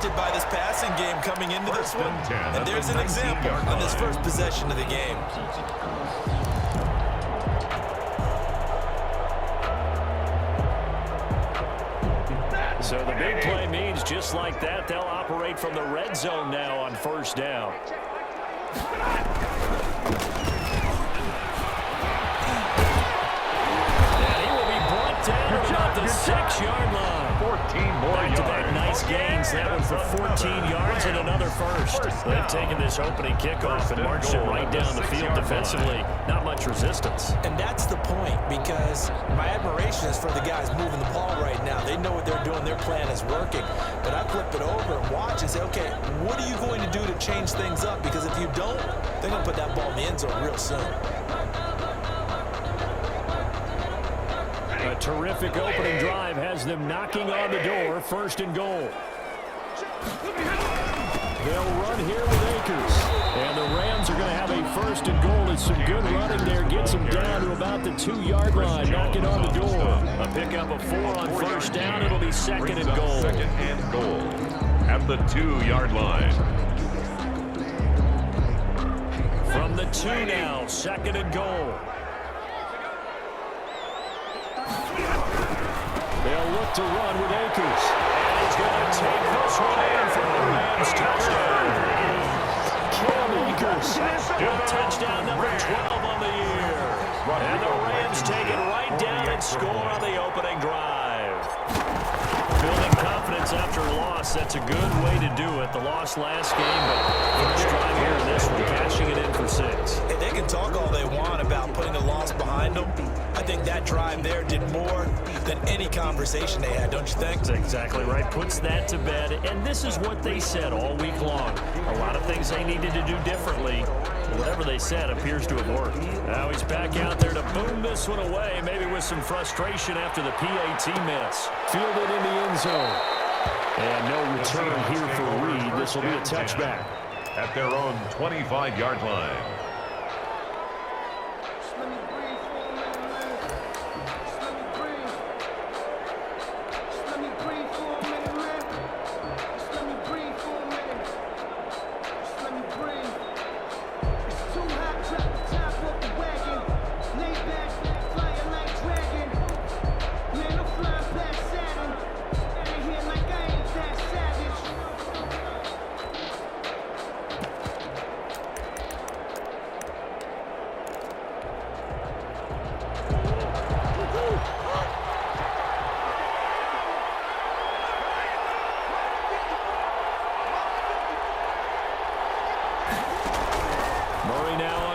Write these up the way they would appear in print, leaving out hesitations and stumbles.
tested by this passing game coming into this one. And there's an example on this first possession of the game. So the big play means just like that, they'll operate from the red zone now on first down. And he will be brought down at about the 6-yard line. 14 more Back-to-back nice gains. That one for 14 yards and another first. They've taken this opening kickoff and marched it right down the field defensively. Not much resistance. And that's the point, because my admiration is for the guys moving the ball right now. They know what they're doing. Their plan is working. But I flip it over and watch and say, okay, what are you going to do to change things up? Because if you don't, they're going to put that ball in the end zone real soon. A terrific opening drive has them knocking on the door. First and goal. They'll run here with Akers. And the Rams are going to have a first and goal. It's some good running there. Gets them down to about the 2-yard line. Knocking on the door. A pickup of 4 on first down. It'll be second and goal. Second and goal at the 2-yard line. From the 2 now. Second and goal. They'll look to run with Akers. And he's going to take this one in for the Rams touchdown. Cam Akers with touchdown number 12 on the year. And the Rams take it right down and score on the opening drive. Building confidence after a loss, that's a good way to do it. The loss last game, but first drive here in this one, cashing it in for 6. Hey, they can talk all they want about putting a loss behind them. I think that drive there did more than any conversation they had, don't you think? That's exactly right. Puts that to bed. And this is what they said all week long. A lot of things they needed to do differently. Whatever they said appears to have worked. Now he's back out there to boom this one away, maybe with some frustration after the PAT miss. Fielded in the end zone. And no return here for Reed. This will be a touchback. At their own 25-yard line.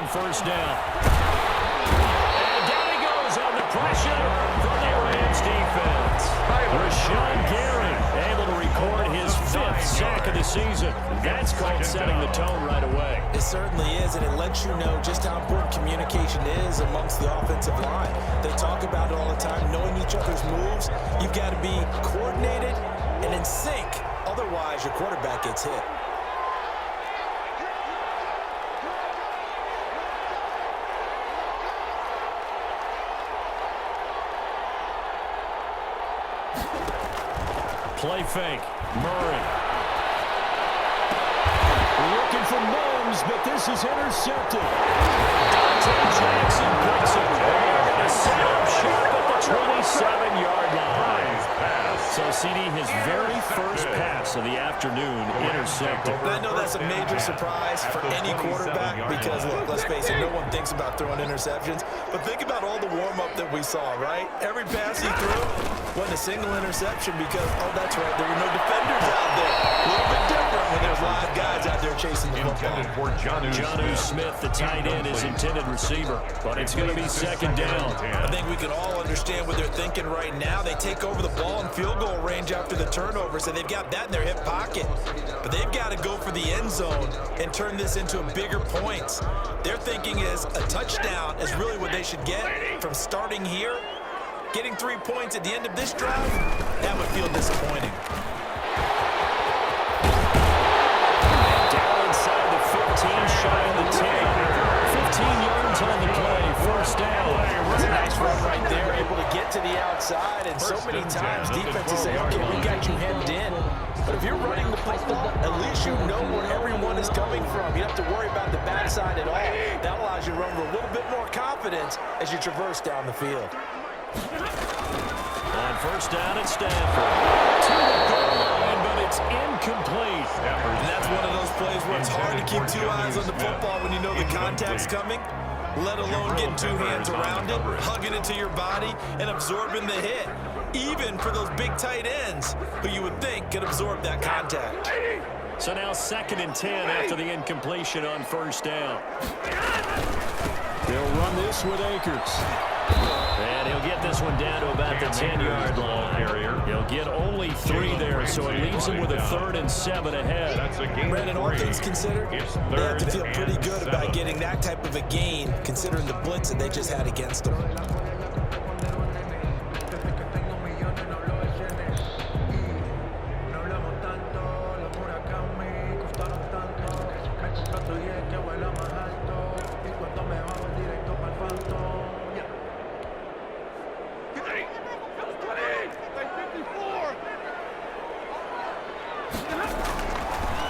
First down. And down he goes on the pressure from the Rams defense. Rashawn Gary able to record his 5th sack of the season. That's called setting the tone right away. It certainly is, and it lets you know just how important communication is amongst the offensive line. They talk about it all the time, knowing each other's moves. You've got to be coordinated and in sync. Otherwise, your quarterback gets hit. Play fake. Murray. Looking for Moms, but this is intercepted. Dante Jackson picks it. They're going to set up short at the 27-yard line. So, CD, his very first pass of the afternoon intercepted. And I know that's a major surprise for any quarterback because, look, let's face it, no one thinks about throwing interceptions. But think about all the warm-up that we saw, right? Every pass he threw wasn't a single interception because, oh, that's right, there were no defenders out there. A little bit different when there's live guys out there chasing the football. For Jonnu Smith, the tight end, is intended receiver. But it's going to be second down. I think we can all understand what they're thinking right now. They take over the ball in field goal range after the turnover, so they've got that in their hip pocket. But they've got to go for the end zone and turn this into bigger points. Their thinking is a touchdown is really what they should get from starting here. Getting 3 points at the end of this drive, that would feel disappointing. Down inside the 15, shy of the 10. 15 yards on the play, first down. That's a nice run right there, able to get to the outside. And so many times defenses say, okay, we got you hemmed in. But if you're running the football, at least you know where everyone is coming from. You don't have to worry about the backside at all. That allows you to run with a little bit more confidence as you traverse down the field. On first down at Stanford. To the goal line, but it's incomplete. And that's one of those plays where it's hard to keep two eyes on the football when you know the contact's coming, let alone getting two hands around it, hugging it to your body, and absorbing the hit. Even for those big tight ends who you would think could absorb that contact. So now 2nd and 10 after the incompletion on first down. They'll run this with Akers. And he'll get this one down to about the 10-yard line. He'll get only 3 there, so it leaves him with a 3rd and 7 ahead. Brandon, all things considered, they have to feel pretty good about getting that type of a gain, considering the blitz that they just had against them.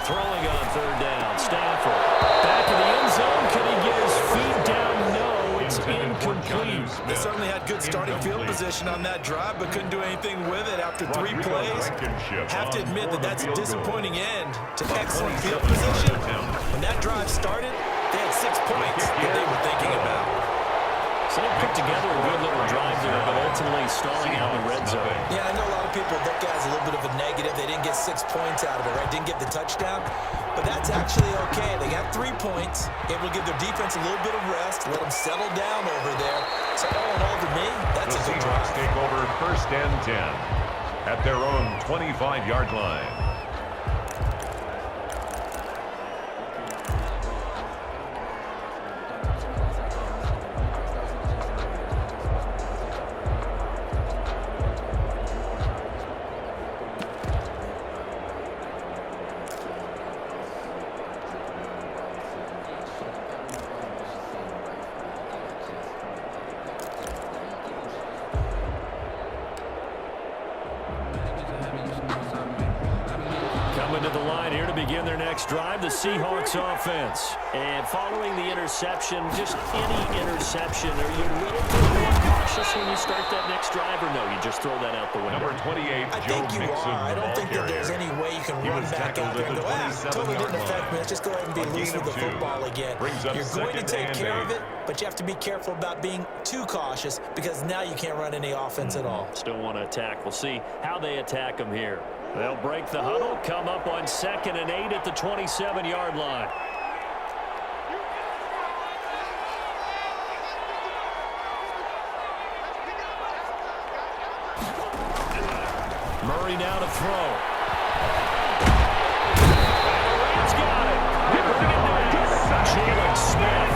Throwing on 3rd down, Stanford. Back in the end zone, can he get his feet down? No, it's incomplete. They certainly had good starting field position on that drive, but couldn't do anything with it after 3 plays. Have to admit that that's a disappointing end to excellent field position. When that drive started, they had 6 points that they were thinking about. So they put together a good little drive there, but ultimately stalling out in the red zone. Yeah, I know a lot of people look at it as a little bit of a negative. They didn't get 6 points out of it, right? Didn't get the touchdown. But that's actually okay. They got 3 points, able to give their defense a little bit of rest, let them settle down over there. So all in all, to me, that's a good drive. Take over 1st and 10 at their own 25-yard line. Coming to the line here to begin their next drive, the Seahawks offense. And following the interception, just any interception, are you a little bit more cautious when you start that next drive, or no, you just throw that out the window? Number 28, I Joe think you Mixon, are. I don't think that there's any way you can run back out there and go, totally didn't affect me. Let's just go ahead and be loose with the football again. You're going to take care of it, but you have to be careful about being too cautious because now you can't run any offense at all. Still want to attack. We'll see how they attack them here. They'll break the huddle, come up on 2nd and 8 at the 27-yard line. Murray now to throw. Rams got it. They bring it down. Jalen Smith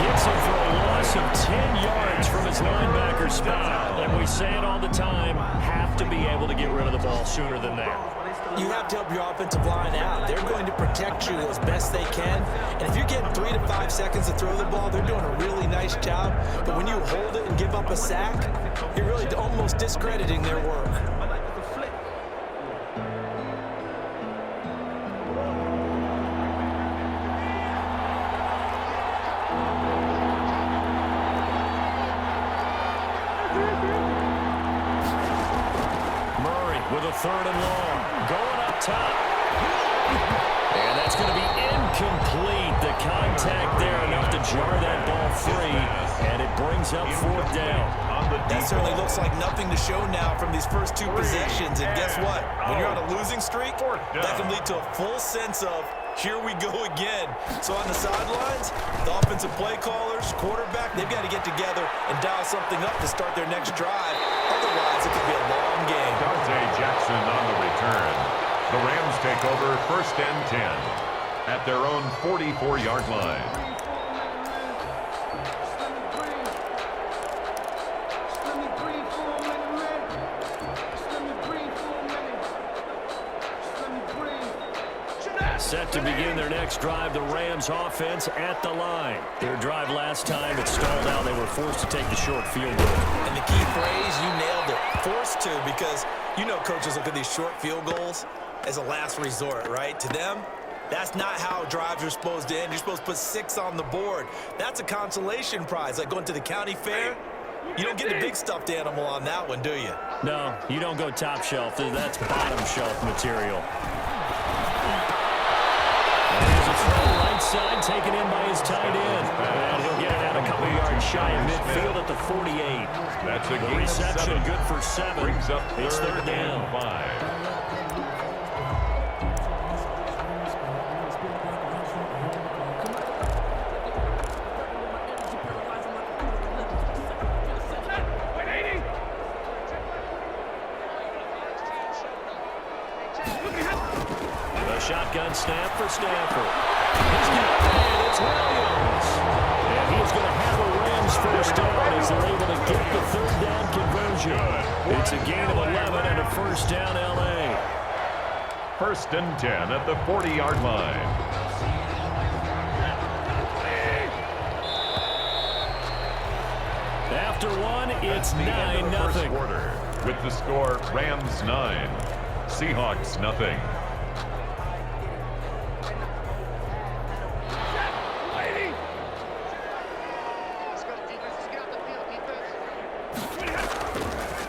gets him for a loss of 10 yards from his linebacker spot. And we say it all the time, have to be able to get rid of the ball sooner than that. You have to help your offensive line out. They're going to protect you as best they can. And if you're getting 3 to 5 seconds to throw the ball, they're doing a really nice job. But when you hold it and give up a sack, you're really almost discrediting their work. With a 3rd and long, going up top. And that's going to be incomplete. The contact there enough to jar that ball free, and it brings up 4th down. That certainly looks like nothing to show now from these first 2 possessions. And guess what? When you're on a losing streak, that can lead to a full sense of, here we go again. So on the sidelines, the offensive play callers, quarterback, they've got to get together and dial something up to start their next drive. Otherwise, it could be a long game. Dante Jackson on the return. The Rams take over 1st and 10 at their own 44-yard line. Set to begin their next drive, the Rams offense at the line. Their drive last time, it stalled out. They were forced to take the short field goal. And the key phrase, you nailed it. Forced to, because you know coaches look at these short field goals as a last resort, right? To them, that's not how drives are supposed to end. You're supposed to put 6 on the board. That's a consolation prize, like going to the county fair. You don't get the big stuffed animal on that one, do you? No, you don't go top shelf. That's bottom shelf material. And there's a throw right side taken in by his tight end. And he'll get it out a couple yards shy of midfield at the 48. That's a The gain of reception 7. good for 7. Brings up It's third down. and 5. Shotgun snap for Stanford. He's got it, and it's Williams. And he's going to have a Rams first down as they're able to get the third down conversion. It's a gain of 11 and a first down L.A. 1st and 10 at the 40-yard line. After one, it's 9-0. Quarter with the score Rams 9, Seahawks nothing.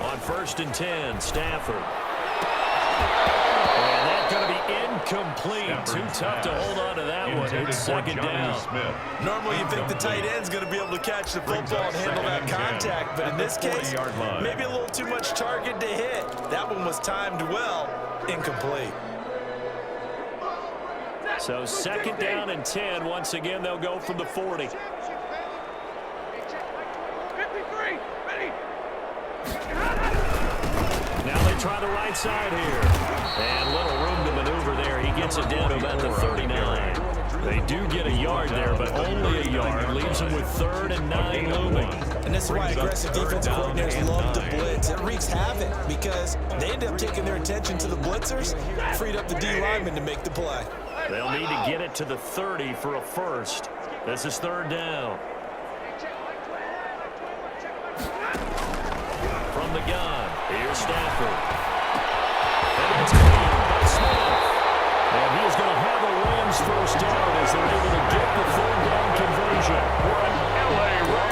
On 1st and 10, Stafford. And that's going to be incomplete. Too tough to hold on to that one. It's second down. Normally you think the tight end's going to be able to catch the football and handle that contact, but in this case, maybe a little too much target to hit. That one was timed well, incomplete. So 2nd down and 10. Once again, they'll go from the 40. Now they try the right side here. And little room to maneuver there. He gets it down to about the 39. They do get a yard there, but only a yard. Leaves them with 3rd and 9 looming. And this is why aggressive defensive coordinators love to blitz. It wreaks havoc because they end up taking their attention to the blitzers, freed up the D lineman to make the play. They'll need to get it to the 30 for a first. This is 3rd down. From the gun, here's Stafford. And it's clean by Smith. And he's going to have a Rams first down as they're able to get the 3rd down conversion.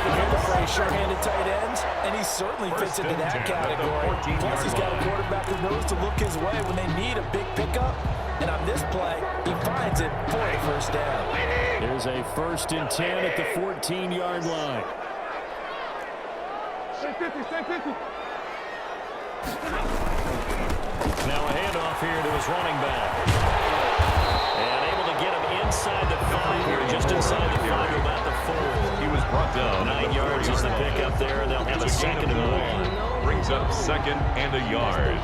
You hear the phrase sure-handed tight ends, and he certainly fits into that category. Plus, he's got a quarterback who knows to look his way when they need a big pickup. And on this play, he finds it for a first down. There's a 1st and 10 at the 14-yard line. Now a handoff here to his running back. And able to get him inside the 5 here, just inside the 5 to about the 4. He was brought down. 9 yards is the pickup there. They'll have a 2nd and 1. Brings up 2nd and a yard.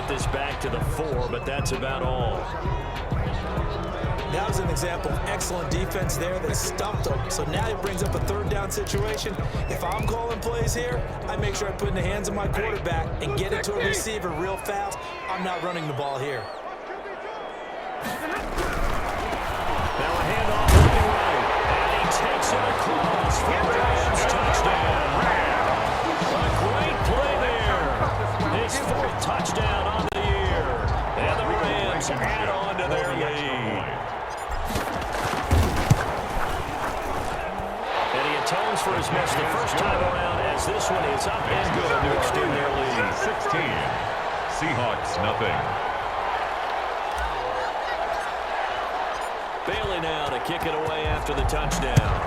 This back to the 4, but that's about all. That was an example of excellent defense there. They stumped him. So now it brings up a 3rd down situation. If I'm calling plays here, I make sure I put it in the hands of my quarterback and get it to a receiver real fast. I'm not running the ball here. Now a handoff running right. And he takes it across for Rams touchdown. A great play there. His 4th touchdown on the year. And the Rams add on to their lead. And he atones for his miss the first time around as this one is up and good to extend their lead. 16. Seahawks nothing. Bailey now to kick it away after the touchdown.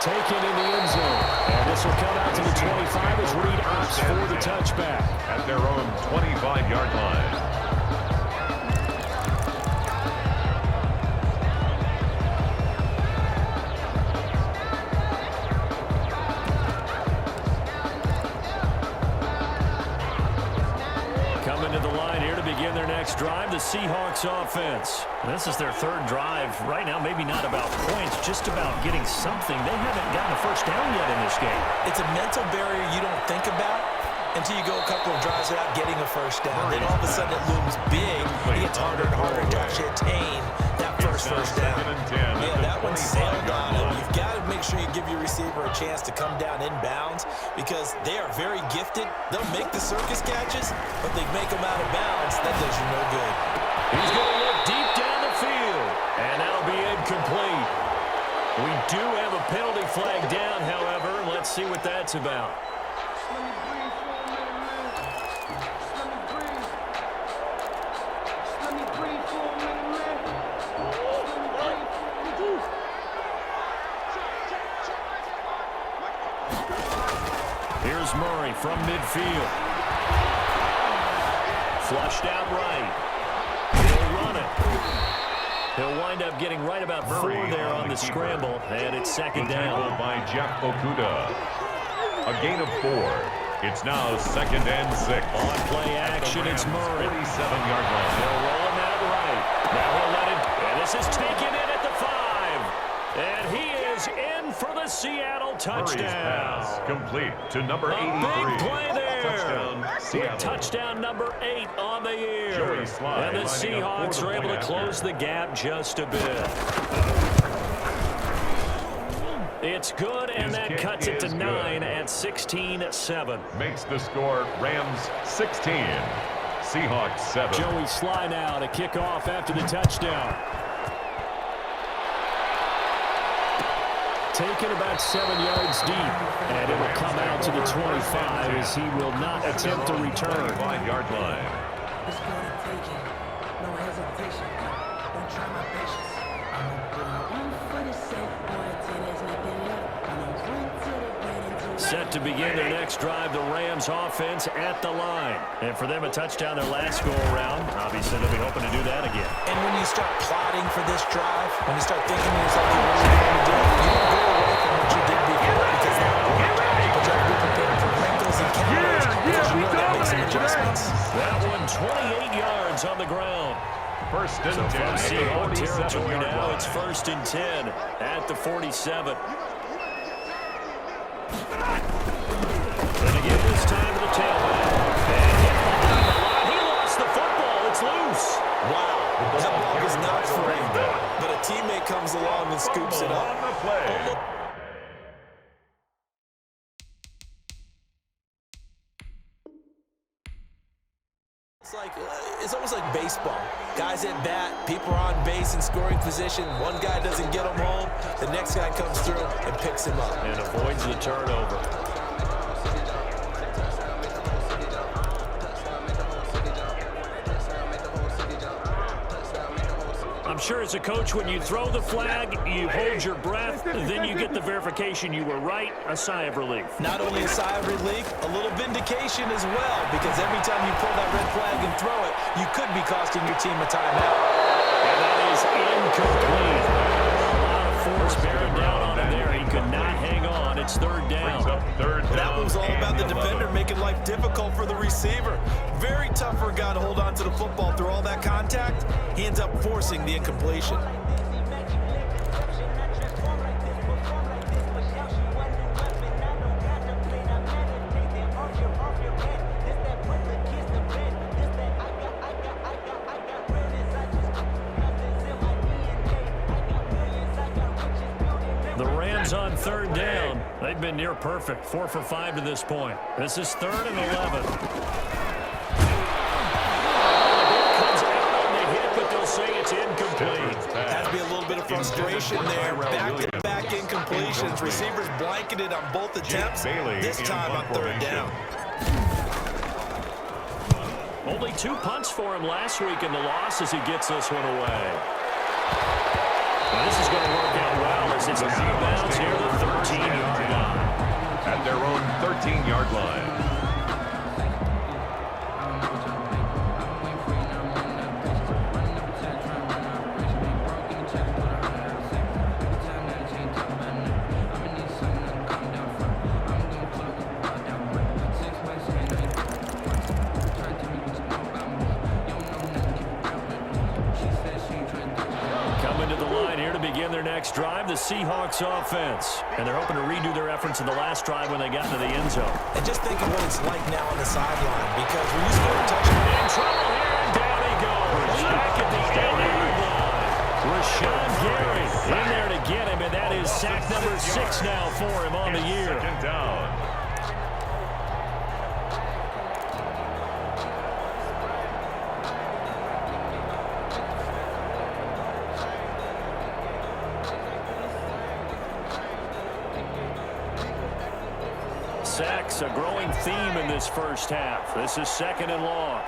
Taken in the end zone. And this will come out to the 25 as Reed opts for the touchback. At their own 25-yard line. Coming to the line here to begin their next drive, the Seahawks offense. This is their 3rd drive. Right now, maybe not about points, just about getting something. They haven't gotten a first down yet in this game. It's a mental barrier you don't think about, until you go a couple of drives without getting a first down. Then all of a sudden it looms big. It gets harder and harder to actually attain that first down. Yeah, that one sailed on him. You've got to make sure you give your receiver a chance to come down inbounds because they are very gifted. They'll make the circus catches, but they make them out of bounds. That does you no good. He's going to look deep down the field, and that'll be incomplete. We do have a penalty flag down, however. Let's see what that's about. Here's Murray from midfield. Flushed out right. He'll run it. He'll wind up getting right about 4 there on the scramble, and it's second down. By Jeff Okudah. A gain of 4. It's now 2nd and 6. On play action, it's Murray. 47-yard line. They'll roll him out right. Now he'll let it, and this is taken in at the 5. And he is in for the Seattle touchdown. Murray's pass complete to number 83. Big play there. Touchdown, Seattle. With touchdown number 8 on the year. Joey Slye And the lining up Seahawks for are the able to point close after. the gap just a bit. It's good, and His that kick cuts it to is 9 good. at 16-7. Makes the score Rams 16. Seahawks 7. Joey Slye now to kick off after the touchdown. Taken about 7 yards deep, and it will come out to the 25 as he will not attempt to return. 25-yard line. It's gonna take it. No hesitation. Don't try my patience. I'm gonna put on one for the set. Boy, there's nothing left. I'm gonna run to the bed until Set to begin their next drive, the Rams offense at the line. And for them, a touchdown their last go-around. Obviously, they'll be hoping to do that again. And when you start plotting for this drive, when you start thinking to yourself, what are you going to do? You don't go away from what you did before because that worked. But you have to be prepared for wrinkles and counters because you know that makes some adjustments. That one, 28 yards on the ground. First and 10. From Seahawk territory 47-yard now, line. it's 1st and 10 at the 47. And again, this time to the tailback. And hit behind the line. He lost the football. It's loose. Wow, that ball was not free, but a teammate comes along and scoops it up. On the play. It's almost like baseball. Guys at bat, people are on base in scoring position. One guy doesn't get him home. The next guy comes through and picks him up. And avoids the turnover. I'm sure as a coach, when you throw the flag, you hold your breath, then you get the verification you were right, a sigh of relief. Not only a sigh of relief, a little vindication as well, because every time you pull that red flag and throw it, you could be costing your team a timeout. And that is incomplete. A lot of force bearing down on him there. He could not hang on. It's 3rd down. Brings up 3rd down. That was all about the and 11. defender making life difficult for the receiver. Very tough for a guy to hold on to the football through all that contact. He ends up forcing the incompletion. The Rams on 3rd down. They've been near perfect. 4 for 5 to this point. This is 3rd and 11. Comes out on the hit, but they'll say it's incomplete. Has to be a little bit of frustration there. Back-to-back incompletions. Receivers blanketed on both attempts. Bailey This in time on 3rd formation. down. Only 2 punts for him last week in the loss as he gets this one away. Well, this is going to work out well as it's out of bounds here at the 13-yard line. At their own 13-yard line. next drive, the Seahawks offense. And they're hoping to redo their efforts in the last drive when they got into the end zone. And just think of what it's like now on the sideline, because when you score a touchdown. In trouble here, and down he goes. Back at the end of the line. Rashawn Gary in there to get him, and that is sack number 6 now for him on the year. Second down. Sacks, a growing theme in this first half. This is 2nd and long.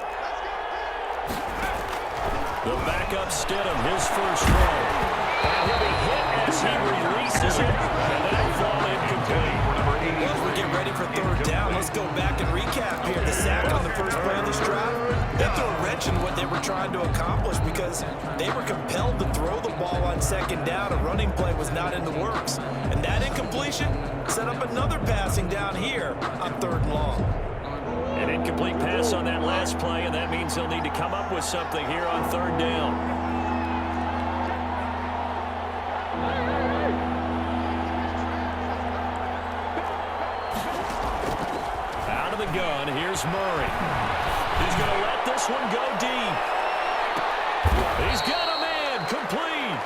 The backup Stidham, his first throw. And he'll be hit as he releases it. And that'll fall incomplete. As we get ready for 3rd down, let's go back and recap here. The sack on the first play of this drive, that threw a wrench in what they were trying to accomplish because they were compelled to throw the ball on 2nd down. A running play was not in the works. And that incompletion set up another passing down here on 3rd and long. An incomplete pass on that last play, and that means they'll need to come up with something here on 3rd down. Out of the gun, here's Murray. He's going to let this one go deep. He's got a man, complete.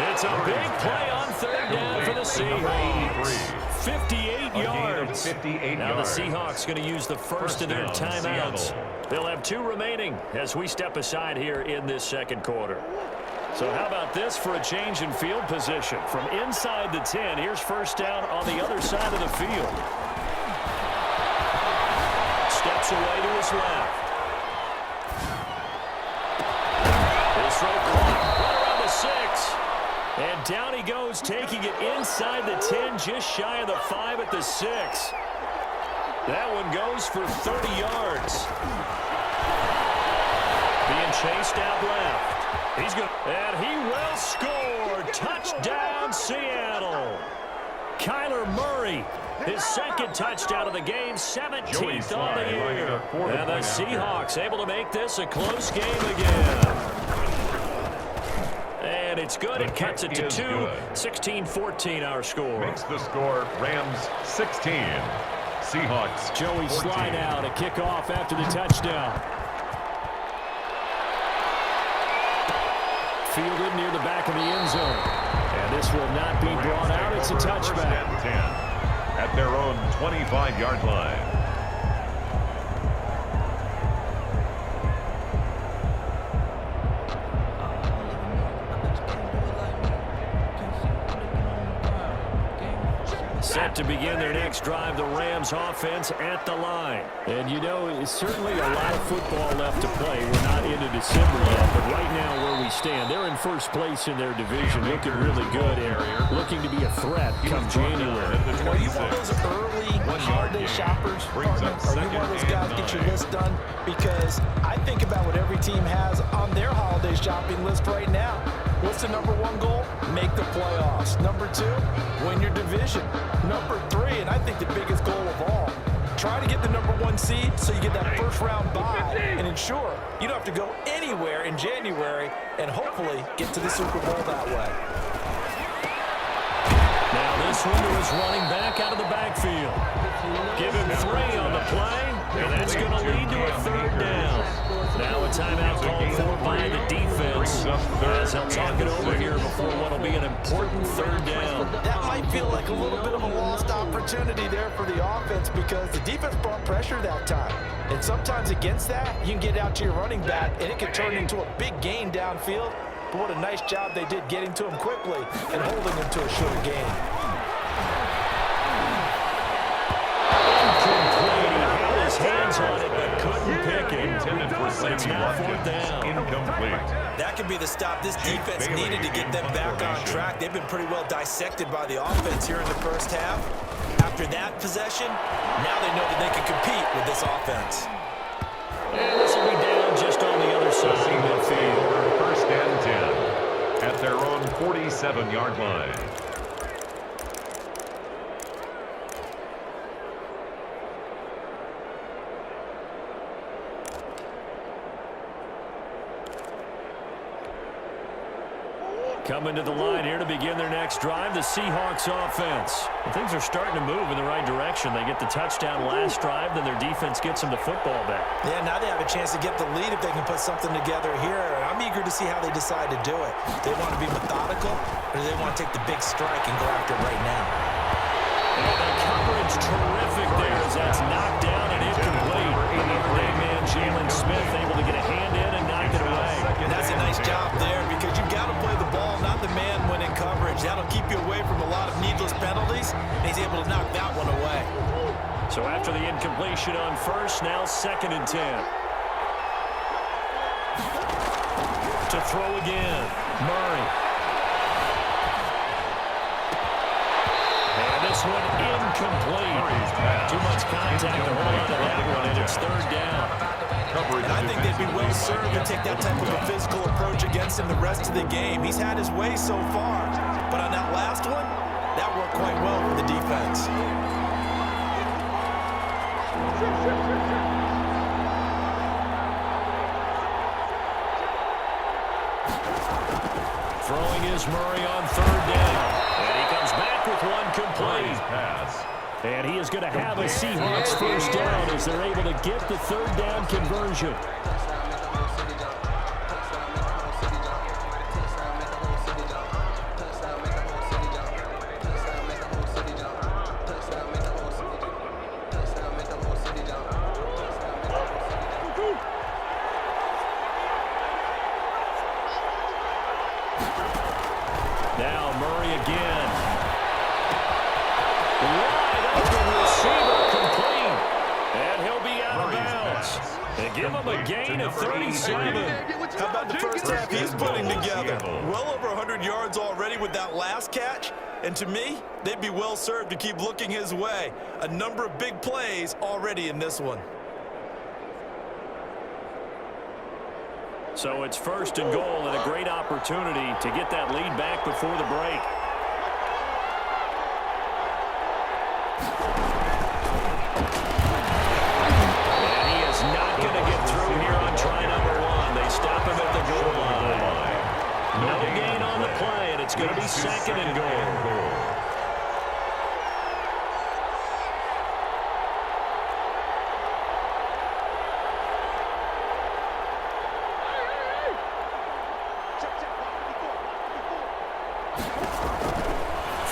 It's a big play on 3rd down for the Seahawks. 58 yards. 58 now yards. the Seahawks going to use the first of their timeouts. They'll have 2 remaining as we step aside here in this 2nd quarter. So how about this for a change in field position? From inside the 10, here's 1st down on the other side of the field. Steps away to his left. His throw caught right around the 6. And down he goes, taking it inside the 10, just shy of the 5 at the 6. That one goes for 30 yards. Being chased out left. He's good. And he will score. Touchdown, Seattle. Kyler Murray, his 2nd touchdown of the game, 17th on the year. And the Seahawks able to make this a close game again. And it's good. It cuts it to 2. 16-14 our score. Makes the score Rams 16. Seahawks Joey 14. slide out, a kickoff after the touchdown. Fielded near the back of the end zone. And this will not be brought out. It's a touchback. 1st and 10 at their own 25-yard line. Set to begin their next drive, the Rams offense at the line. And you know, it's certainly a lot of football left to play. We're not into December yet, but right now where we stand, they're in 1st place in their division, looking really good and looking to be a threat come January. Are you one of those early holiday shoppers, partner? Are you one of those guys get your list done? Because I think about what every team has on their holiday shopping list right now. What's the number 1 goal? Make the playoffs. Number 2, win your division. Number 3, and I think the biggest goal of all, try to get the number 1 seed so you get that 1st round bye and ensure you don't have to go anywhere in January and hopefully get to the Super Bowl that way. Now this one is running back out of the backfield. Give him 3 on the play, and that's going to lead to a 3rd down. Now a timeout called for by the defense as they'll talk it over here before what will be an important 3rd down. That might feel like a little bit of a lost opportunity there for the offense because the defense brought pressure that time. And sometimes against that, you can get out to your running back, and it can turn into a big gain downfield. But what a nice job they did getting to him quickly and holding him to a short gain. His hands on it, but couldn't pick it. Intended for It's now 4th down. Incomplete. That could be the stop this defense needed to get them back on track. They've been pretty well dissected by the offense here in the first half. After that possession, now they know that they can compete with this offense. And this will be down just on the other side of the field. 1st and 10 at their own 47-yard line. Coming to the line here to begin their next drive, the Seahawks offense. And things are starting to move in the right direction. They get the touchdown last drive, then their defense gets them the football back. Yeah, now they have a chance to get the lead if they can put something together here. I'm eager to see how they decide to do it. They want to be methodical, or do they want to take the big strike and go after it right now? And the coverage terrific there as that's knocked down and incomplete. The Notre Dame man, Jalen Smith, able to get a hand in and knock it away. And that's a nice job there because you've got to play the ball, not the man when in coverage. That'll keep you away from a lot of needless penalties, and he's able to knock that one away. So after the incompletion on first, now 2nd and 10. To throw again, Murray. And this one incomplete. Too much contact to hold on to that one, and it's 3rd down. And I think they'd be well served to take that type of a physical approach against him the rest of the game. He's had his way so far, but on that last one, that worked quite well for the defense. Throwing is Murray on 3rd down. And he comes back with one complete. Pass. And he is going to have a Seahawks 1st down as they're able to get the 3rd down conversion. Now Murray again. Wide open receiver complete. And he'll be out of bounds. They give him a gain of 37. How about the first half he's putting together? Well over 100 yards already with that last catch. And to me, they'd be well served to keep looking his way. A number of big plays already in this one. So it's 1st and goal and a great opportunity to get that lead back before the break. And he is not going to get through here on try number 1. They stop him at the goal line. No gain on the play, and it's going to be 2nd and goal.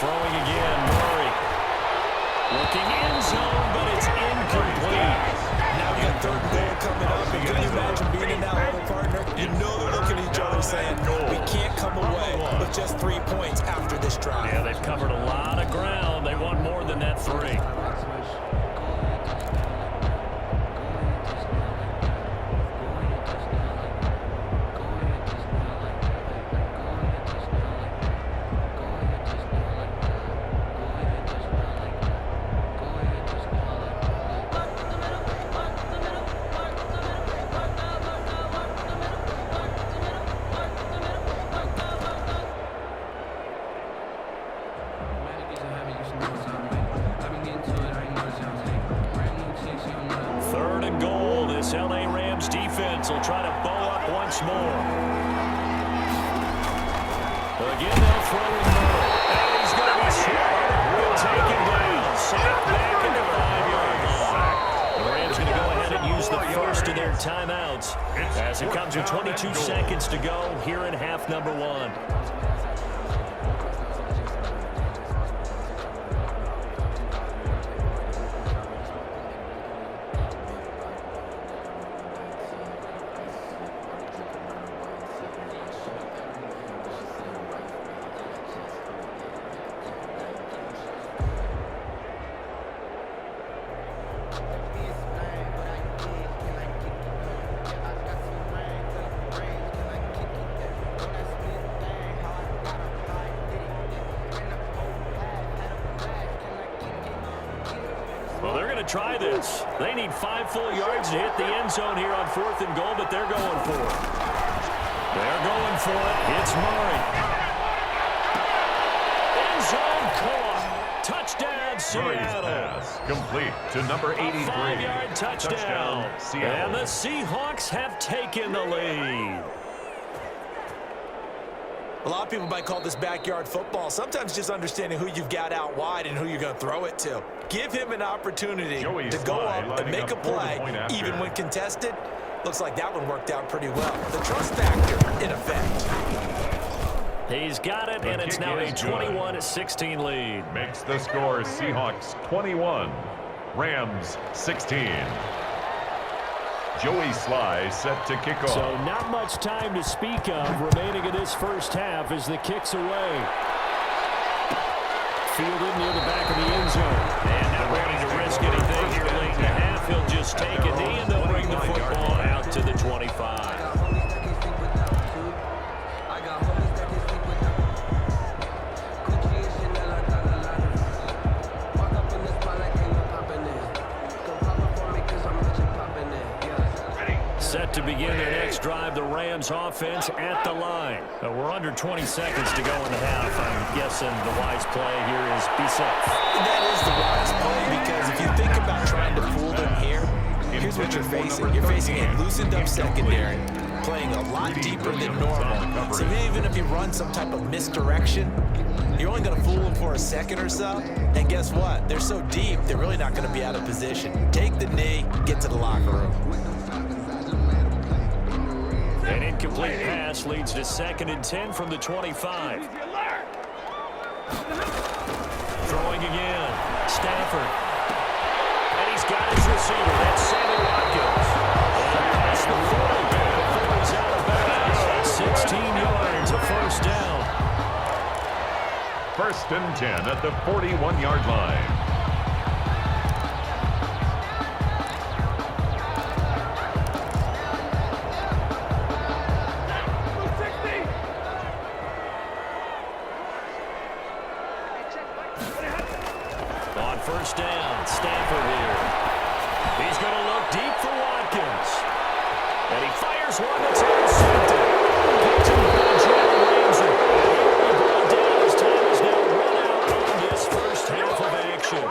Throwing again, Murray. Looking end zone, but it's incomplete. Now we got 3rd and goal coming up. And can you imagine being in that huddle, partner? You know they're looking at each other saying, we can't come away with just 3 points after this drive. Yeah, they've covered a lot of ground. They want more than that 3. LA Rams defense will try to bow up once more. Again, they'll throw in Murray. And he's going to be swallowed. Taken down. Sacked back into the 5-yard line. The Rams going to go ahead and use the first of their timeouts as it comes with 22 seconds to go here in half number 1. Well, they're going to try this. They need 5 full yards to hit the end zone here on 4th and goal, but they're going for it. They're going for it. It's Murray. End zone caught. Touchdown, Seattle. Pass complete to number 83. 5-yard touchdown. And the Seahawks have taken the lead. A lot of people might call this backyard football. Sometimes just understanding who you've got out wide and who you're going to throw it to. Give him an opportunity to go up and make a play, even when contested. Looks like that one worked out pretty well. The trust factor, in effect. He's got it, and it's now a 21-16 lead. Makes the score Seahawks 21, Rams 16. Joey Sly set to kick off. So not much time to speak of remaining in this first half as the kick's away. Fielded near the back of the end zone. And not wanting to risk anything here late in the half, he'll just take a knee and they'll bring the football out to the 25. Set to begin their next drive, the Rams offense at the line. We're under 20 seconds to go in the half. I'm guessing the wise play here is be safe. That is the wise play, because if you think about trying to fool them here, here's what you're facing. You're facing a loosened up secondary, playing a lot deeper than normal. So even if you run some type of misdirection, you're only going to fool them for a second or so. And guess what? They're so deep, they're really not going to be out of position. Take the knee, get to the locker room. An incomplete pass leads to 2nd and 10 from the 25. Throwing again. Stafford. And he's got his receiver. That's Sammy Watkins. And that's the 40 before he's out of bounds. 16 yards, a first down. 1st and 10 at the 41-yard line. On 1st down, Stafford here. He's going to look deep for Watkins. And he fires one that's intercepted. Picked him by Jalen Ramsey. And he brought down. His time is now run out on this first half of action.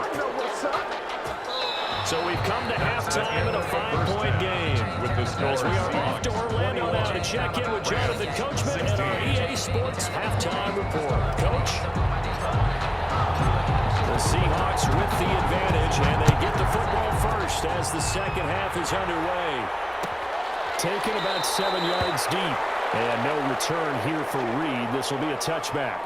So we've come to halftime in a 5-point game. As we are off to Orlando now to check in with Jonathan Coachman and our EA Sports halftime report. Coach? The Seahawks with the advantage, and they get the football first as the second half is underway. Taken about 7 yards deep, and no return here for Reed. This will be a touchback.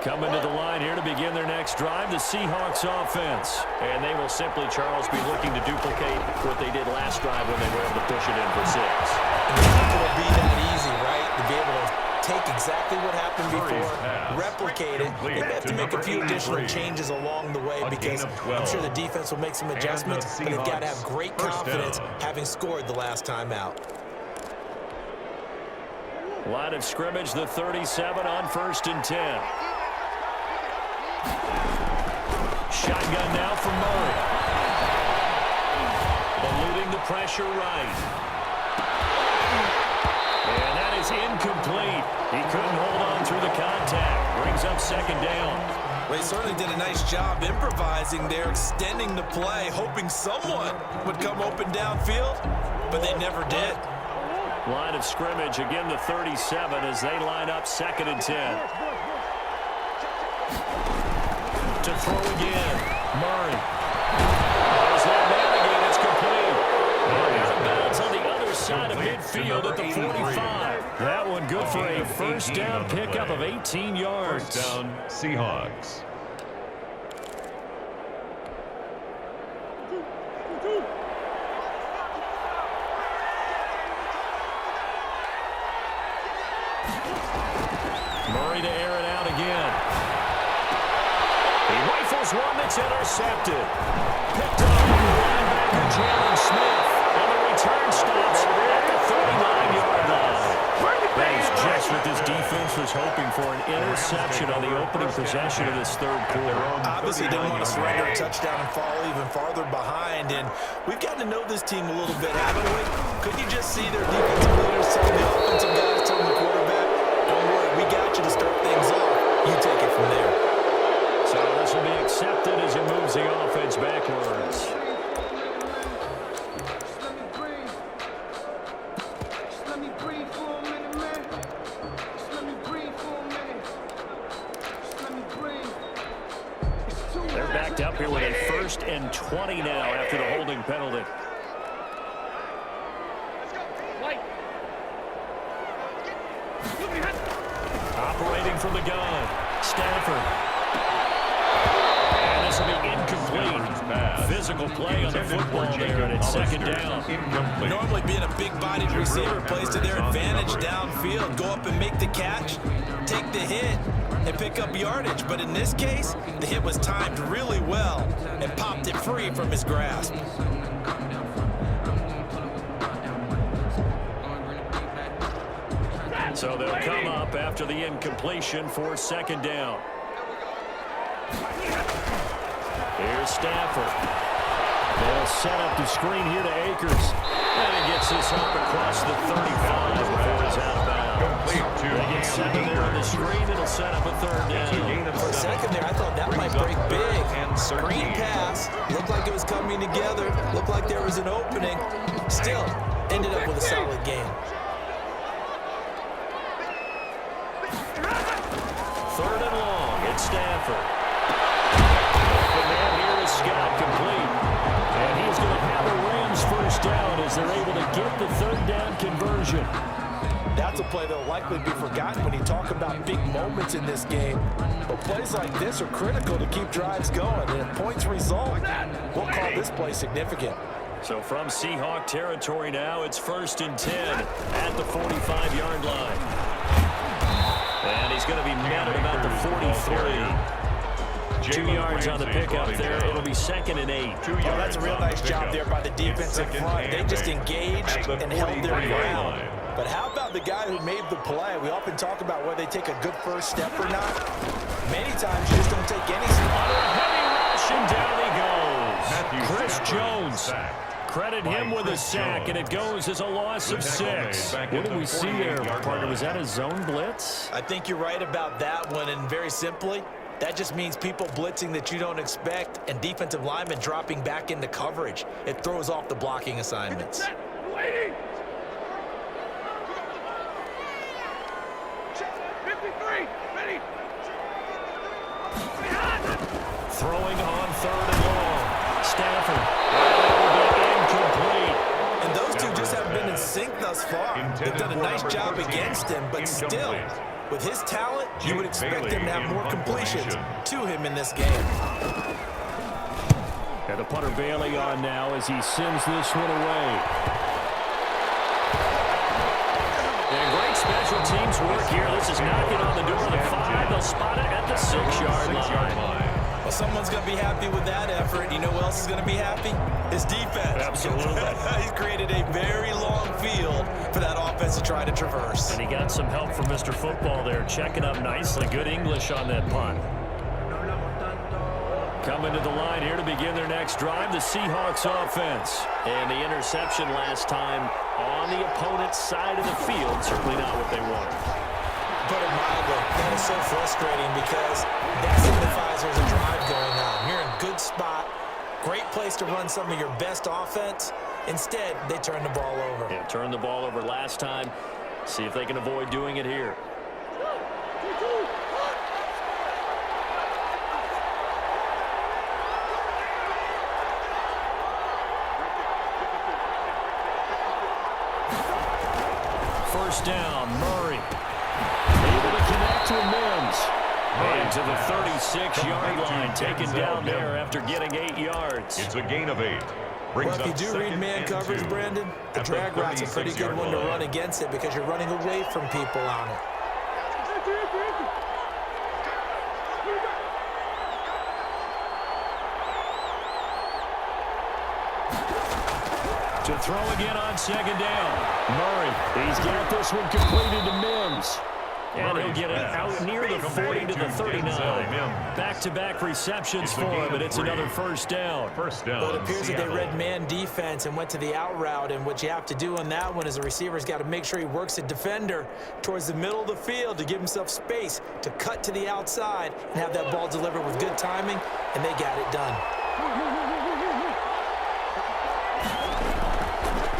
Coming to the line here to begin their next drive, the Seahawks offense. And they will simply, Charles, be looking to duplicate what they did last drive when they were able to push it in for 6. It's not going to be that easy, right? To be able to take exactly what happened before, replicate it. They have to make a few additional changes along the way, because I'm sure the defense will make some adjustments, but they've got to have great confidence having scored the last time out. Line of scrimmage, the 37 on 1st and 10. Shotgun now for Murray. Eluding the pressure right. And that is incomplete. He couldn't hold on through the contact. Brings up 2nd down. Well, he certainly did a nice job improvising there, extending the play, hoping someone would come open downfield, but they never did. Line of scrimmage, again the 37 as they line up 2nd and 10. To throw again, Murray. There's that man again, it's complete. Out of bounds on the other side of midfield at the 45. That one good for a first down pickup of 18 yards. First down, Seahawks. Murray to air it out again. He rifles one that's intercepted. Picked up by the linebacker, Jalen Smith. return stops at the 39-yard line. That is just what this defense was hoping for, an interception on the opening possession of this third quarter. Obviously didn't want to surrender a touchdown and fall even farther behind, and we've gotten to know this team a little bit, haven't we? Could you just see their defensive leaders telling the offensive guys, telling the quarterback, don't worry, we got you to start things off. You take it from there. So this will be accepted as he moves the offense backwards. They're backed up here with a 1st and 20 now after the holding penalty. Operating from the gun, Stafford. And this will be incomplete. Physical play on the football there, and it's 2nd down. Normally being a big-bodied receiver plays to their advantage downfield. Go up and make the catch, take the hit, and pick up yardage. But in this case, the hit was timed really well and popped it free from his grasp. So they'll come up after the incompletion for 2nd down. Here's Stafford. They'll set up the screen here to Akers. And he gets this up across the 35 before he's out of bounds. They get 7 there on the screen. It'll set up a 3rd down. For a second there, I thought that might break big. Screen pass. Looked like it was coming together. Looked like there was an opening. Still, ended up with a solid game. 3rd and long. It's Stafford. Open man here is Scott, complete. And he's going to have the Rams 1st down as they're able to get the 3rd down conversion. That's a play that will likely be forgotten when you talk about big moments in this game. But plays like this are critical to keep drives going. And if points result, we'll call this play significant. So from Seahawk territory now, it's 1st and 10 at the 45-yard line. And he's going to be met at about the 43. 2 yards on the pickup there. It'll be 2nd and 8. Oh, that's a real nice job there by the defensive front. They just engaged and held their ground. But how about the guy who made the play? We often talk about whether they take a good first step or not. Many times you just don't take any step. Heavy rush, and down he goes. Chris Jones. Credit him with a sack, and it goes as a loss of 6. What did we see there, partner? Was that a zone blitz? I think you're right about that one, and very simply, that just means people blitzing that you don't expect and defensive linemen dropping back into coverage. It throws off the blocking assignments. Throwing on 3rd and long. Stafford. Incomplete. And those two just haven't been in sync thus far. They've done a nice job against him, but still, with his talent, you would expect him to have more completions to him in this game. And the punter Bailey on now as he sends this one away. And great special teams work here. This is knocking on the door of the 5. They'll spot it at the 6-yard line. Well, someone's going to be happy with that effort. You know who else is going to be happy? His defense. Absolutely. He's created a very long field for that offense to try to traverse. And he got some help from Mr. Football there, checking up nicely. Good English on that punt. Coming to the line here to begin their next drive, the Seahawks offense. And the interception last time on the opponent's side of the field. Certainly not what they wanted. Put it mildly, that is so frustrating because that signifies there's a drive going on. You're in a good spot, great place to run some of your best offense. Instead, they turn the ball over. Yeah, turned the ball over last time. See if they can avoid doing it here. First down, Murray. Able to connect to Mims. And to the 36-yard line, taken down there after getting 8 yards. It's a gain of 8. Well, if you do read man coverage, Brandon, the drag route's a pretty good one to run against it because you're running away from people on it. To throw again on second down. Murray, he's got this one completed to Mims. And he'll get it out near the 40 to the 39. Back-to-back receptions for him, and it's another first down. Well, it appears that they read man defense and went to the out route, and what you have to do on that one is the receiver's got to make sure he works a defender towards the middle of the field to give himself space to cut to the outside and have that ball delivered with good timing, and they got it done.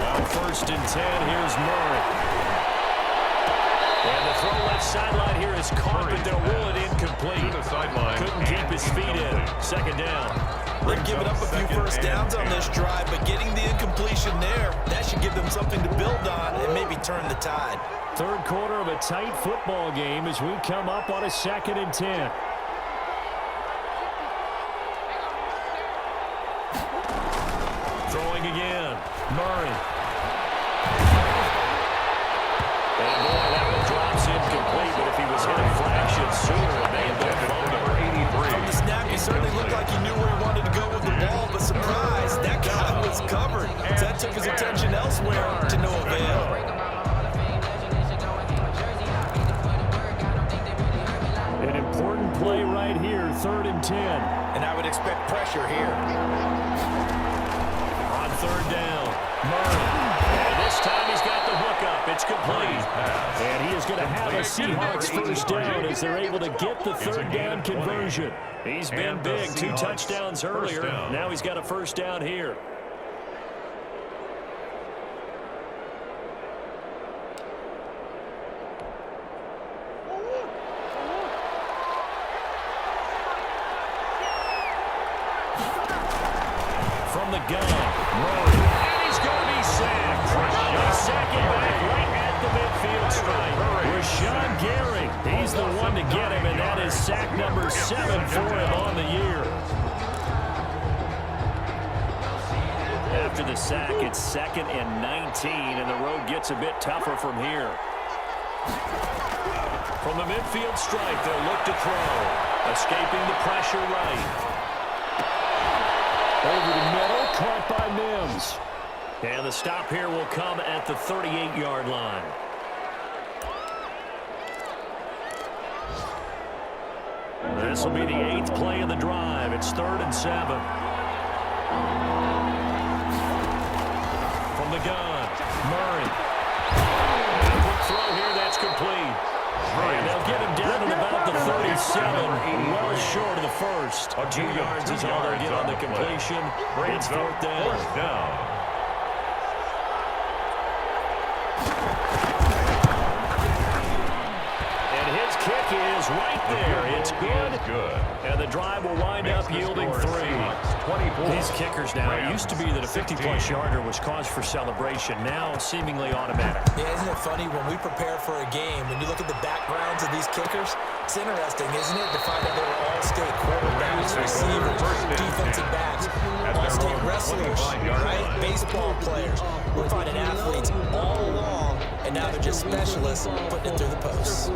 On 1st and 10, here's Murray. And the throw left sideline here is caught, but they'll rule it incomplete. Couldn't keep his feet in. Second down. They've given up a few first downs on this drive, but getting the incompletion there, that should give them something to build on and maybe turn the tide. Third quarter of a tight football game as we come up on a 2nd and 10. Throwing again. Murray. And boy, that one drops incomplete, but if he was hit a fraction sooner, it may have been a fumble. From the snap, he certainly looked like he knew where he wanted to go with the ball, but surprise, that guy was covered. So that took his attention elsewhere to no avail. An important play right here, 3rd and 10. And I would expect pressure here. On 3rd down, Murray. And this time he's got the hook up. It's complete. And he is going to have a Seahawks first down as they're able to get the 3rd down conversion. He's been big, 2 touchdowns earlier. Now he's got a first down here. From the gun, Murray. And he's going to be sacked. He's sacking back right at the midfield stripe. Rashawn Gary, he's the one to get him, and that is sack number 7 for him on the year. After the sack, it's 2nd and 19, and the road gets a bit tougher from here. From the midfield stripe, they'll look to throw. Escaping the pressure right. Over the middle, caught by Mims. And the stop here will come at the 38-yard line. This will be the 8th play of the drive. It's 3rd and 7. From the gun, Murray. And a quick throw here, that's complete. And they'll get him down to about the 37, well short of the first. 2 yards is all they'll get on the completion. It's 4th down. And his kick is right there. It's good. And the drive will wind up yielding 3. These kickers now, it used to be that a 50-plus yarder was cause for celebration. Now seemingly automatic. Yeah, isn't it funny when we prepare for a game, when you look at the backgrounds of these kickers, it's interesting, isn't it, to find out they were all-state quarterbacks, receivers, defensive backs, all-state wrestlers, right? Baseball players. We're finding athletes all along, and now they're just specialists putting it through the posts.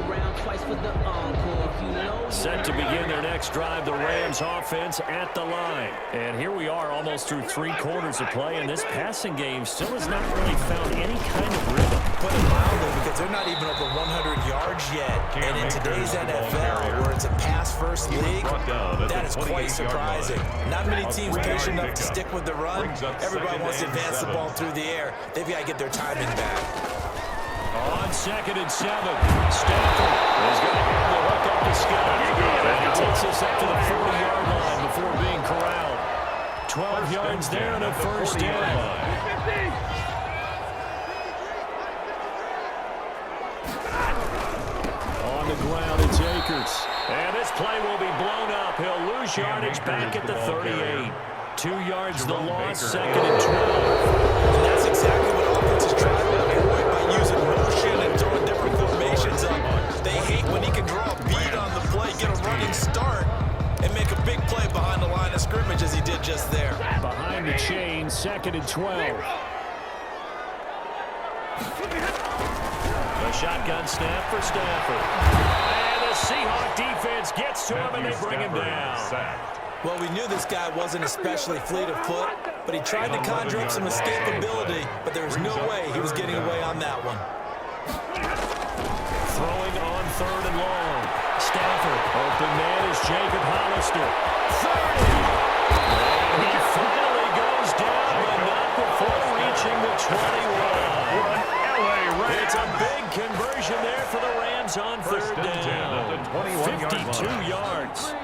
Set to begin their next drive, the Rams offense at the line. And here we are almost through 3 quarters of play, and this passing game still has not really found any kind of rhythm. Put it mildly, because they're not even over 100 yards yet. And in today's NFL, where it's a pass-first league, that is quite surprising. Not many teams patient enough to stick with the run. Everybody wants to advance the ball through the air. They've got to get their timing back. On 2nd and 7, Stafford is going to have the hook up to Scott. And he takes us up to the 40-yard line before being corralled. 12 yards there and a first down. On the ground, it's Akers. And this play will be blown up. He'll lose yardage back at the 38. 2 yards the loss, 2nd and 12. And that's exactly what offenses try to avoid by using motion and throwing different formations up. They hate when he can draw a beat on the play, get a running start, and make a big play behind the line of scrimmage as he did just there. Behind the chain, 2nd and 12. A shotgun snap for Stafford. And the Seahawk defense gets to him and they bring him down. Well, we knew this guy wasn't especially fleet of foot, but he tried to conjure up some escapability, but there was no way he was getting away on that one. Throwing on 3rd and long. Stafford, open man is Jacob Hollister. 30! And he finally goes down, but not before reaching the 21. It's a big conversion there for the Rams on 3rd down. 52 yards.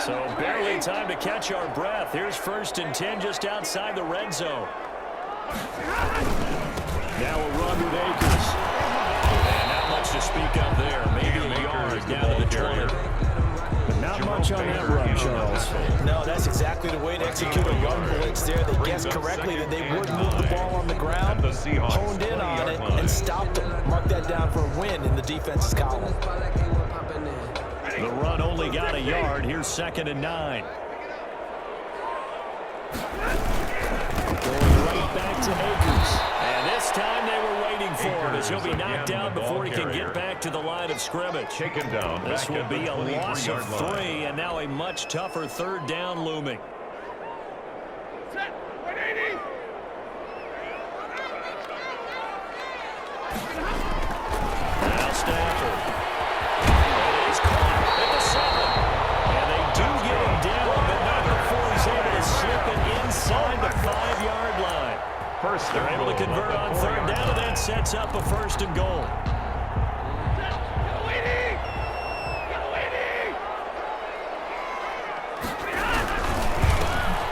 So barely time to catch our breath. Here's 1st and 10 just outside the red zone. Now a run with Akers. And not much to speak of there. Maybe a yard down to the 20. But not much on that run, Charles. No, that's exactly the way to execute a run blitz there. They guessed correctly that they would move the ball on the ground, honed in on it, and stopped them. Mark that down for a win in the defense's column. The run only got a yard. Here's 2nd and 9. Going right back to Akers. And this time they were waiting for him as he'll be knocked down before he can get back to the line of scrimmage. Taken down. This will be a loss of 3, and now a much tougher 3rd down looming. Now Stafford. It is caught at the 7. And they do get him down, but not before he's able to slip it inside the 5-yard line. They're able to convert on 3rd down, and that sets up a 1st and goal.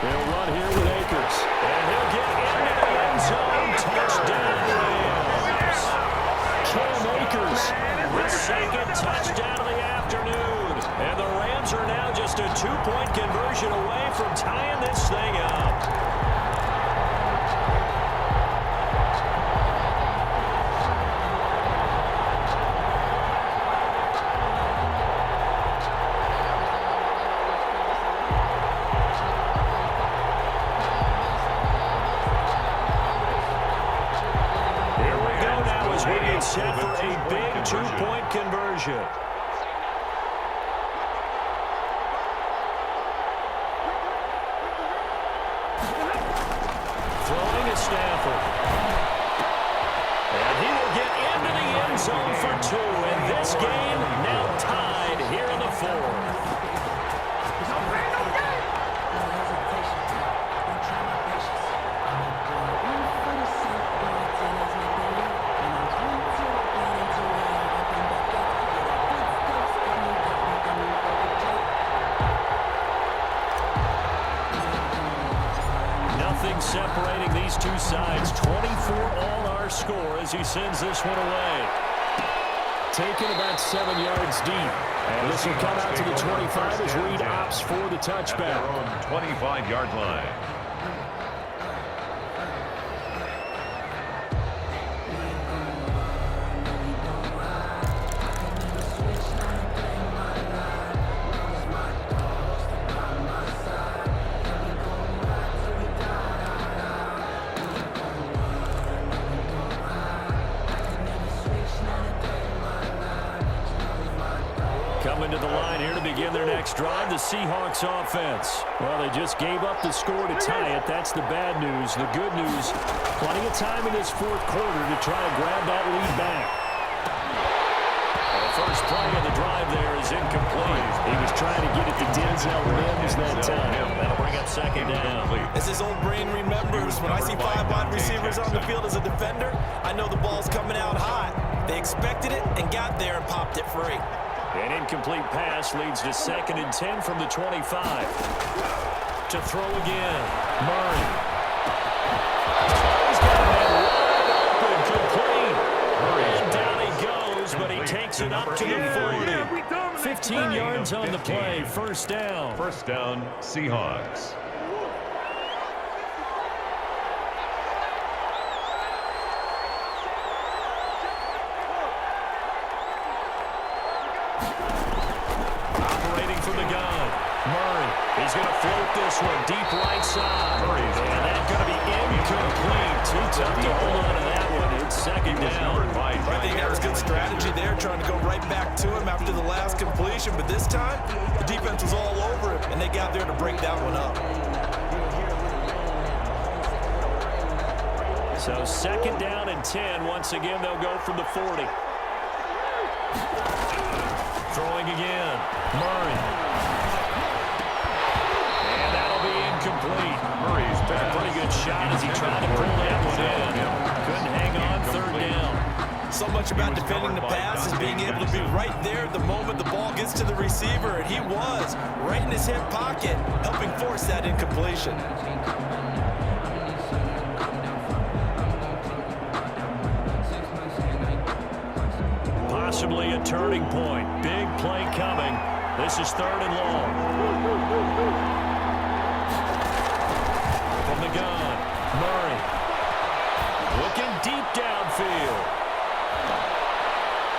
They'll run here with Akers. And he'll get into the end zone. Touchdown, Rams. Cam Akers, the 2nd touchdown of the afternoon. And the Rams are now just a 2-point conversion away from tying this thing up. Set for a big 2-point conversion. Throwing to Stafford. And he will get into the end zone for 2. And this game now tied here in the 4th. Separating these two sides. 24 all our score as he sends this one away. Taken about 7 yards deep. And this will come out to the 25 as Reed opts for the touchback. At their own 25-yard line. Coming to the line here to begin their next drive, the Seahawks offense. Well, they just gave up the score to tie it. That's the bad news. The good news, plenty of time in this 4th quarter to try to grab that lead back. The first play of the drive there is incomplete. He was trying to get it to Denzel Mims that time. That'll bring up 2nd down. As his old brain remembers, when I see 5 wide receivers on the field as a defender, I know the ball's coming out hot. They expected it and got there and popped it free. An incomplete pass leads to 2nd and 10 from the 25. To throw again, Murray. He's got that wide open, complete. And down he goes, but he takes it up to the 40. 15 yards on the play, 1st down. 1st down, Seahawks. Operating from the gun, Murray. He's going to float this one deep right side. And that's going to be incomplete. Too tough to hold on to that one. It's 2nd down. I think that was good strategy there, trying to go right back to him after the last completion. But this time, the defense was all over him, and they got there to break that one up. So second down and 10. Once again, they'll go from the 40. Throwing again. Murray. And that'll be incomplete. Murray's Took a pretty good shot as he tried to pull that one in. Couldn't hang on third down. So much about defending the pass is being able to be right there at the moment the ball gets to the receiver, and he was right in his hip pocket, helping force that incompletion. Possibly a turning point. Big play coming. This is third and long. From the gun, Murray. Looking deep downfield.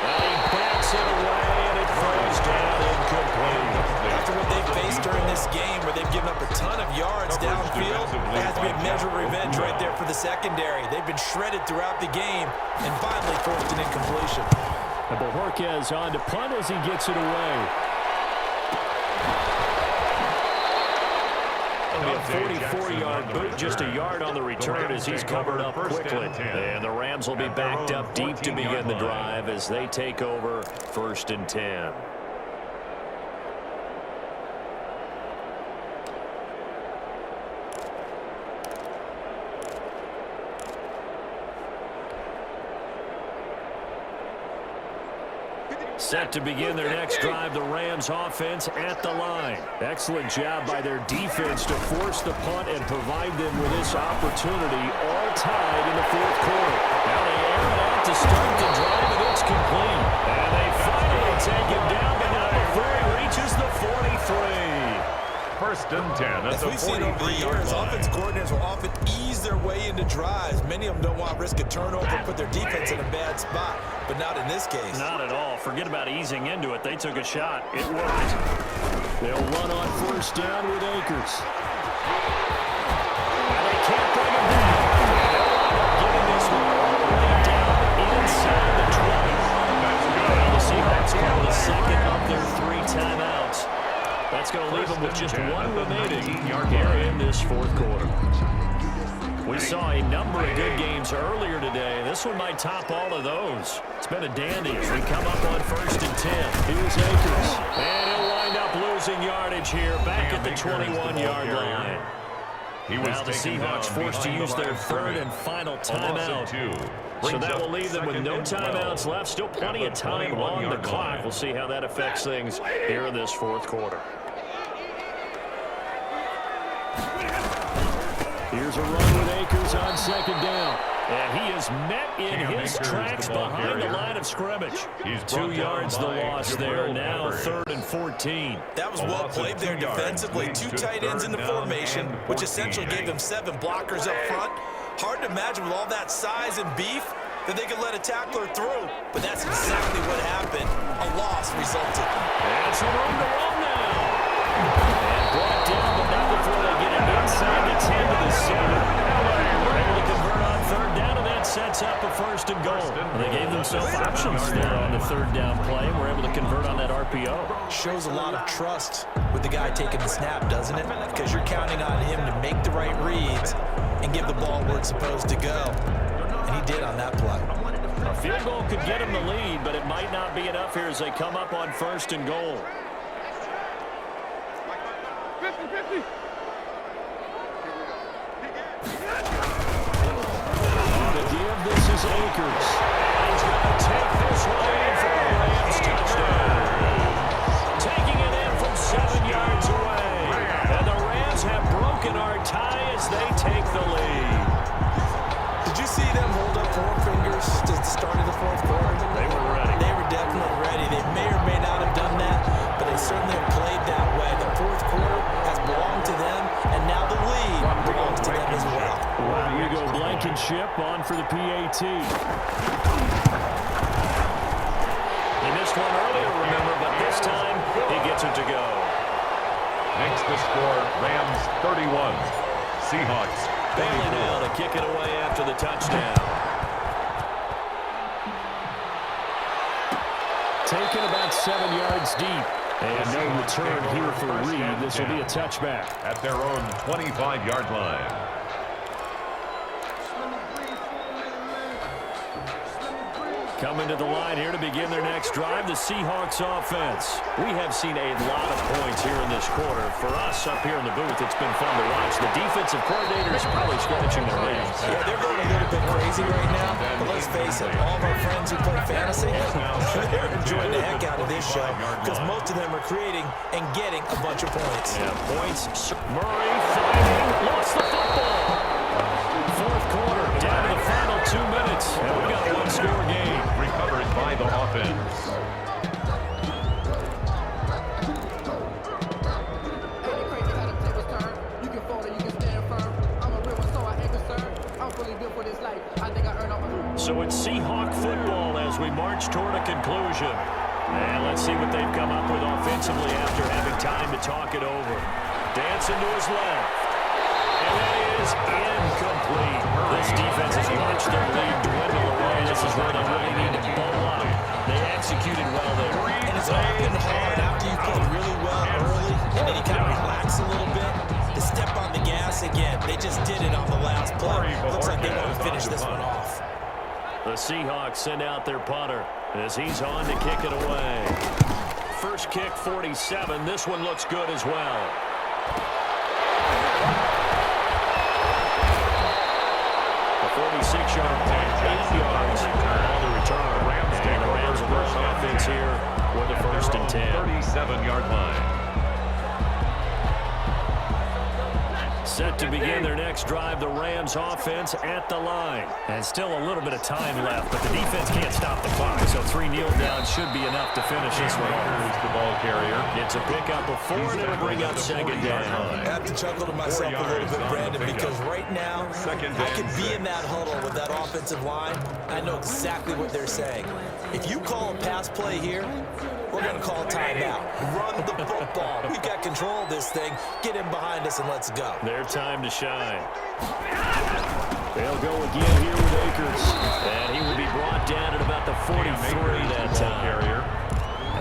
And he backs it away, and it throws down incomplete. After what they've faced during this game, where they've given up a ton of yards downfield, it has to be a measure of revenge right there for the secondary. They've been shredded throughout the game and finally forced an incompletion. And Bojorquez on to punt as he gets it away. A 44-yard boot, just a yard on the return as he's covered up quickly. And the Rams will be backed up deep to begin the drive as they take over first and 10. Set to begin their next drive, the Rams offense at the line. Excellent job by their defense to force the punt and provide them with this opportunity, all tied in the fourth quarter. Now they air it out to start the drive, and it's complete. And they finally take him down, but not before he reaches the 43. First and 10 at As the we've seen over the years, 43-yard line. offense coordinators will often ease their way into drives. Many of them don't want to risk a turnover and put their defense in a bad spot, but not in this case. Not at all. Forget about easing into it. They took a shot. It worked. They'll run on first down with Akers. And they can't bring him down. Getting this one all the way down inside the 20. Well, the Seahawks call the second of their 3 timeouts. That's going to leave them with just one remaining here in this fourth quarter. We saw a number of good games earlier today. This one might top all of those. It's been a dandy as we come up on first and 10. Here's Akers. And he'll wind up losing yardage here back at the 21-yard line. Now the Seahawks forced to use their third and final timeout. So that will leave them with no timeouts left. Still plenty of time on the clock. We'll see how that affects things here in this fourth quarter. Here's a run with Akers on second down. And he is met in his tracks behind the line of scrimmage. 2 yards the loss there. Now third and 14. That was well played there defensively. 2 tight ends in the formation, which essentially gave them 7 blockers up front. Hard to imagine with all that size and beef that they could let a tackler through. But that's exactly what happened. A loss resulted. And some room to run now. And brought down, but not before they get it inside the 10 to the 7. We're able to convert on third down, and that sets up a first and goal. They gave themselves options there on the third down play, and were able to convert on that RPO. Shows a lot of trust with the guy taking the snap, doesn't it? Because you're counting on him to make the right reads and give the ball where it's supposed to go. And he did on that play. A field goal could get him the lead, but it might not be enough here as they come up on first and goal. 50-50. On the give, this is Akers. He's going to take this one in for a Rams touchdown. Taking it in from 7 yards away. And the Rams have broken our tie as they take the lead. Did you see them hold up 4 fingers to the start of the fourth quarter? They were ready. They were definitely ready. They may or may not have done that, but they certainly have played that way. The fourth quarter has belonged to them, and now the lead belongs to them as well. Rodrigo Blankenship on for the PAT. He missed one earlier, remember, but this time he gets it to go. Makes the score Rams 31. Seahawks Bailey now to kick it away after the touchdown. Taken about 7 yards deep. And no return here for Reed. This will be a touchback. at their own 25-yard line. Coming to the line here to begin their next drive, the Seahawks offense. We have seen a lot of points here in this quarter. For us up here in the booth, it's been fun to watch. The defensive coordinator is probably scratching their heads. Yeah, they're going a little bit crazy right now, but let's face it, all of our friends who play fantasy, they're enjoying the heck out of this show because most of them are creating and getting a bunch of points. Yeah, points. Murray fighting, lost the football. Fourth quarter, down to the final 2 minutes, and we've got a one-score game. Recovered by the offense. So it's Seahawk football as we march toward a conclusion. And let's see what they've come up with offensively after having time to talk it over. Dancing to his left. And that is incomplete. This defense has watched their lead dwindle away. This is where they really need to bowl up. They executed well there. And it's often hard after you play really well early and then you kind of relax a little bit to step on the gas again. They just did it on the last play. Looks like they want to finish this one off. The Seahawks send out their punter as he's on to kick it away. First kick, 47. This one looks good as well. A 46-yard punt, 8 yards on the return. And the Rams will rush offense here with a 1st and 10. 37-yard line. Set to begin their next drive, the Rams offense at the line. And still a little bit of time left, but the defense can't stop the clock, so 3 kneel downs should be enough to finish this one off. The ball carrier. It's a pickup of 4, and it'll bring up 2nd down. I have to chuckle to myself a little bit, Brandon, because right now I could be in that huddle with that offensive line. I know exactly what they're saying. If you call a pass play here, we're going to call a timeout. Run the football. We've got control of this thing. Get in behind us and let's go. Their time to shine. They'll go again here with Akers. And he will be brought down at about the 43 that time.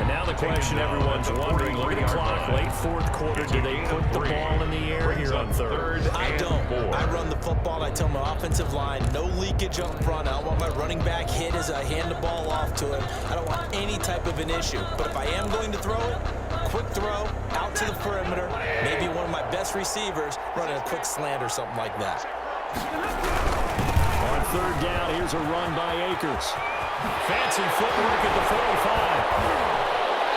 And now the question everyone's wondering, look at the clock, late 4th quarter, do they put the ball in the air here on 3rd? I don't. I run the football. I tell my offensive line, no leakage up front. I don't want my running back hit as I hand the ball off to him. I don't want any type of an issue. But if I am going to throw it, quick throw, out to the perimeter, maybe one of my best receivers running a quick slant or something like that. On 3rd down, here's a run by Akers. Fancy footwork at the 45.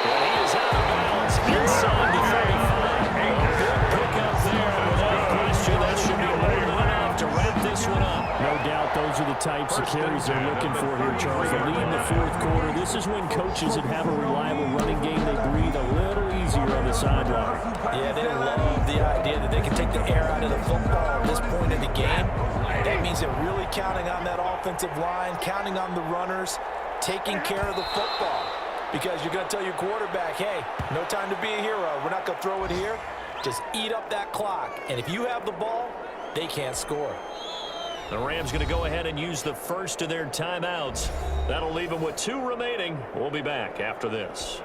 And he is out of bounds inside the 35. Good pickup there. Without question, that should be more than enough to wrap this one up. No doubt those are the types of carries they're looking for here, Charles. They lead in the 4th quarter. This is when coaches that have a reliable running game, they breathe a little easier on the sideline. Yeah, they love the idea that they can take the air out of the football at this point in the game. That means they're really counting on that offensive line, counting on the runners, taking care of the football. Because you're going to tell your quarterback, hey, no time to be a hero. We're not going to throw it here. Just eat up that clock. And if you have the ball, they can't score. The Rams going to go ahead and use the first of their timeouts. That'll leave them with 2 remaining. We'll be back after this.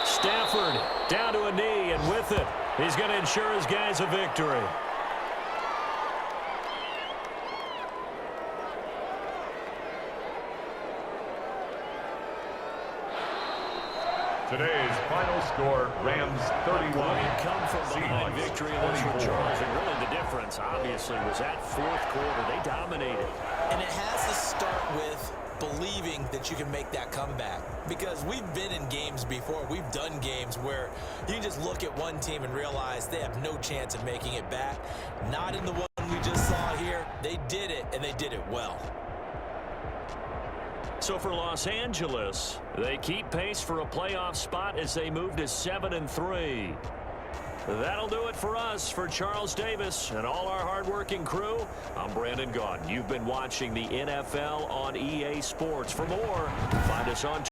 Stafford down to a knee, and with it, he's going to ensure his guys a victory. Today's final score, Rams 31. Come from behind victory in this one, Charles. And really the difference, obviously, was that 4th quarter. They dominated. And it has to start with believing that you can make that comeback. Because we've been in games before. We've done games where you can just look at one team and realize they have no chance of making it back. Not in the one we just saw here. They did it, and they did it well. So for Los Angeles, they keep pace for a playoff spot as they move to 7-3. That'll do it for us. For Charles Davis and all our hardworking crew, I'm Brandon Gaudin. You've been watching the NFL on EA Sports. For more, find us on